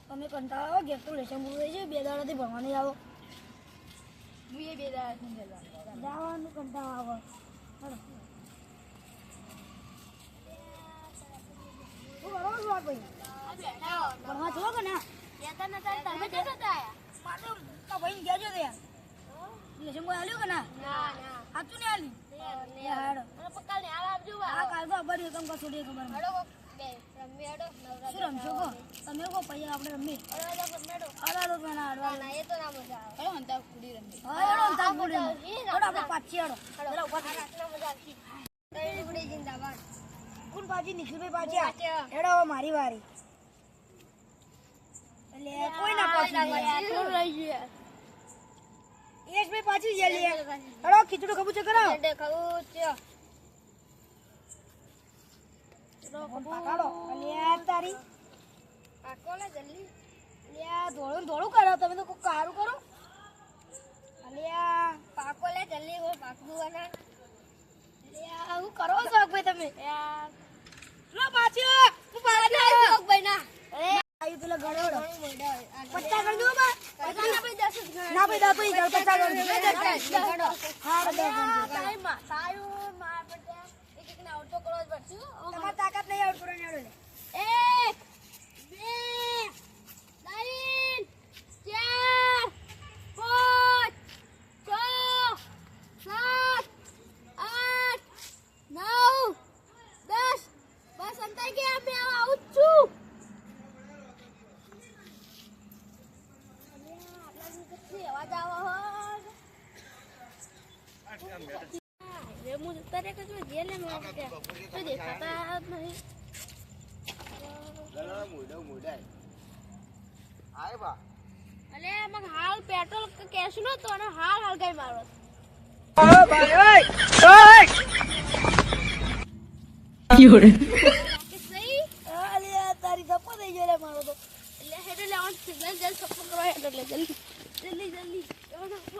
તમે કંટાળો ઘેર તો લેશન બોલે છે 2 દાડાથી ભણવા નહીં આવો હું એ 2 દાડાથી જવાનું કંટાળો આવે હાલો શું કરો છો ભાઈ ભણવા છો કે ના કેતા નતા તમે કેતા હતા માતો તો ભાઈ ગયા છો ત્યાં લેશન બોલ આલ્યો કે ના ના સાચું ને આલી યાર મને પક્કા ને આલ આપજો આ કાલ તો અબર એકમ કા છોડી ખબર હેડો બે રમી હેડો નવરા શું રમશો કો તમે કો પૈયા આપણે રમી અડા તો ના અડવા ના એ તો ના મજા આવે હેડો અંતા કુડી રમી હા હેડો અંતા કુડી હેડો આપણે પાછી હેડો જરા ઉપર રાતના મજા આવશે તઈ કુડી જિંદાબાદ કોણ બાજી નિખિલભાઈ બાજી હેડો મારી વારી એટલે કોઈ ના પાછી કોણ રહી ગયું યસ ભાઈ પાછી જઈ લે હેડો ખીચડો ખબુચો કરો ખબુચો પાકાડો અલ્યા તારી પાકોલે જલ્દી અલ્યા ધોળું કરો તમે તો કોઈ કારું કરો અલ્યા પાકોલે જલ્દી વો પાકવું આના અલ્યા હું કરો છો ભાઈ તમે યાર લો પાછો હું પાછો ભાઈ ના આયુ પેલા ગણોડો 50 ગણ દો બા 50 ના ભાઈ 10 ના ભાઈ 10 50 ગણ હા ટાઈમ માં સાયું માર બેટા એક એક ને આઉટ તો કરો જ પડશે તમાર તાકાત નહીં આઉટ કરવાની આડો લે હાલ પેટ્રોલ કેશ નો તો હાલ ગઈ મારો ઓ ભાઈ ઓય યોરે કે સહી અલ્યા તારી સપો થઈ ગયો રે મારો તો એટલે હેડે લેવન સિગ્નલ જલ સપો કરો હેડે લે જલ્દી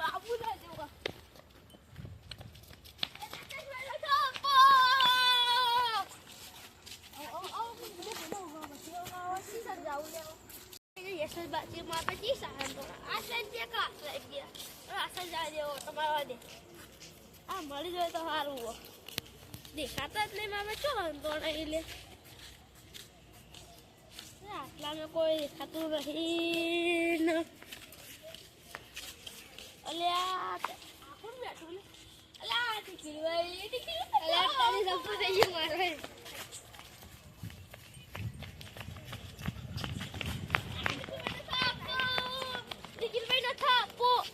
આબુ ના દેવા યશલ બાજી માતાજી સાહન તો આ સાઈડ દે કા સાઈડ દે આ સાઈડ જા દેવો તમારો દે આ મળી જાય તો સારું હો દેખાતા જ નહીં મામે ચો તો નહીં લે આટલા મે કોઈ દેખાતું નહીં ને અલ્યા કોણ બેઠું લે અલ્યા ટીકી અલ્યા તારી સપો થઈ ગઈ મારો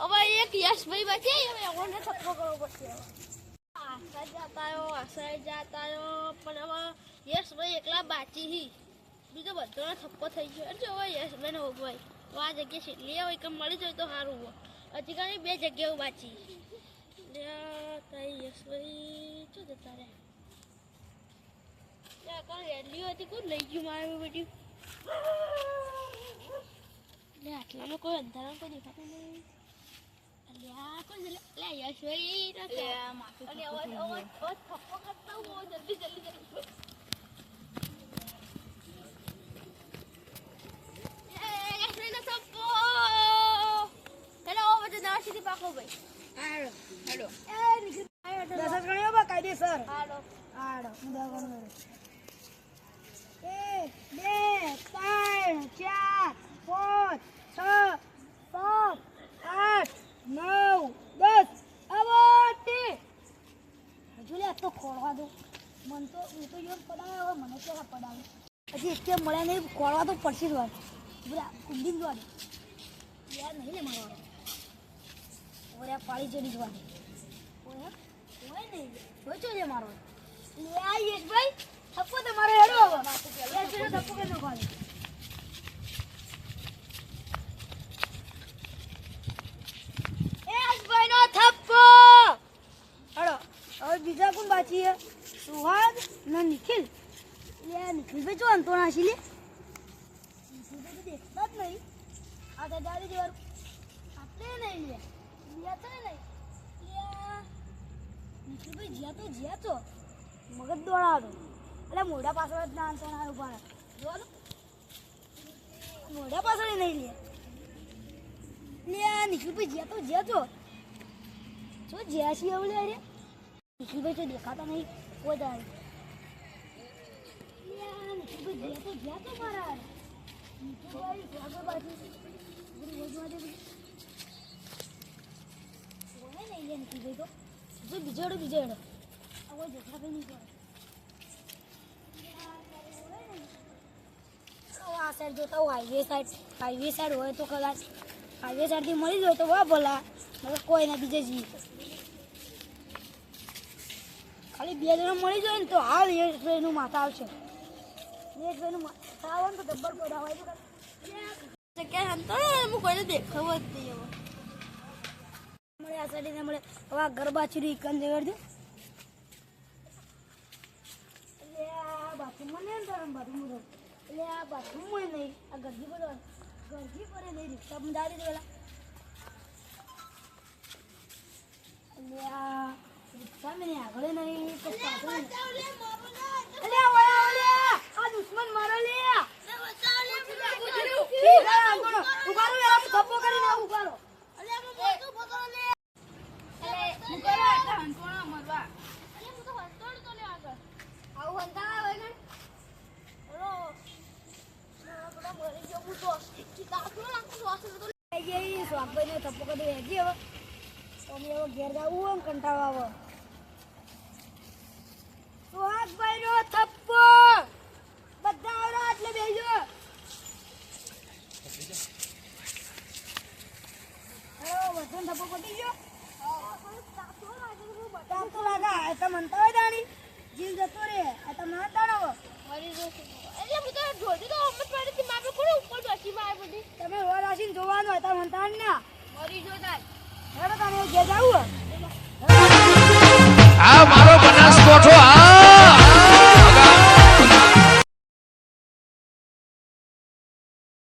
હવે એક યશભાઈ બચે હવે ઓને થપ્પો કરવો પડશે આશા જાતા પણ હવે યશભાઈ એકલા બાચી હી બીજો બધોનો થપ્પો થઈ ગયો એટલે હવે યશભાઈને હોગવાય તો આ જગ્યા છેલ્લી હોય કે મળી જાય તો સારું હોય હજી ઘણી 2 જગ્યાઓ બાચી યશભાઈ શું જતા રે કાલ રેલી હતી કોણ લઈ ગયું મારું બેટી આટલામાં કોઈ અંધારા કોઈ દેખાતું નહીં અલ્યા કોઈ લે યશભાઈ લે માથું અલે ઓય થપ્પો કરતા હું જલ્દી યશભાઈ નો થપ્પો હેલો ઓ બધે નાશીથી પાકો ભાઈ હેલો એ નિકલ 10 ગણ્યો બા કાયદેસર હાડો મુદા ગણો 1 2 3 4 5 6 7 8 9 10 આવટી હજુ લે તો ખોળવા દો મન તો એ તો યોગ પડાવે હવે મને કેવા પડાવે હજી એક કે મળે નહીં ખોળવા તો પડશે જ વાત બોલા કુંડી જ વાત યાર નહીં લે મારો ઓરે પાળી ચડી જ વાત ઓય નહીં સોચો છે મારો લે આ યશભાઈ થપ્પો તો મારો હેડો હવે યશભાઈ થપ્પો કે નો ખાલી બીજા કોણ બાકી હે સુહાગ ના નિખિલ લે નિખિલ ભાઈ જો અંતો નાસી લે નિખિલ ભાઈ દેખતા જ નહીં આ તો ગાડી દેવાર આપણે નહીં લે લિયા તો નહીં લે નિખિલ ભાઈ જ્યા તો મગજ દોડાવો એટલે મોઢા પાછળ જ ના અંતો ના ઉભા જો મોઢા પાછળ નહીં લે આ નિખિલભાઈ જ્યાં તો જ્યાં તો શું જ્યાં છીએ એવું લે અરે નિખિલભાઈ તો દેખાતા નહીં વધારે નિખિલભાઈ જ્યાં તો મારા નિખિલભાઈ આગળ બાજુ નહીં નિખિલભાઈ તો જો બીજેડો આ કોઈ દેખાતા નહીં કરે આ સાઈડ જોતા હોય હાઈવે સાઈડ હોય તો કદાચ હાઈવે સાઈડથી મળી જાય તો વાહ ભલા કોઈ ના બીજે જઈએ ખાલી 2 જણા મળી જાય ને તો હાલ યશભાઈનું માથા આવશે યશભાઈનું માથા આવે ને તો ડબ્બર પડાવાય તો ક્યાં અંતર હું કોઈને દેખાવ જ નહીં મળે આ સાઈડને મળે હવે ગરબા ચીરી કંજે કરજો એટલે આ બાથરૂમમાં નહીં તારા બાથરૂમ એટલે આ બાથરૂમ નહીં આ ગરજી પર નહીં રિક્ષામાં દાડી દેલા એટલે આ રિક્ષામાં નહીં આગળ નહીં તો પાછળ એટલે આ દુશ્મન મારો લે ઉગારો યાર થપ્પો કરીને ઉગારો એટલે હું મોટું પકડો લે એટલે ઉગારો એટલે હંતોણા મરવા એટલે હું તો હંતોડ તો લે આગળ આવું હંતાળા હોય ને સ્વાગભાઈને થપ્પો કરી હેજી હવે તમે હવે ઘેર જવું હોય ને કંટાળો આવે સ્વાગભાઈનો થપ્પો બધા આવરા એટલે બેજો વસન થપ્પો પટી ગયો તાપ તો લાગા આ તો મનતા હોય દાણી જીવ જતો રે આ તો ના દાણો મરી જશે એટલે હું તો જોતી તો અમત પડી થી મારે કોણ ઉપર બેસી માં આવી બધી તમે રોડ આસીને જોવાનું હતા મનતા ના મરી જો તાર હેડો તને ઘેર જાવું આ મારો બનાસકોઠો આ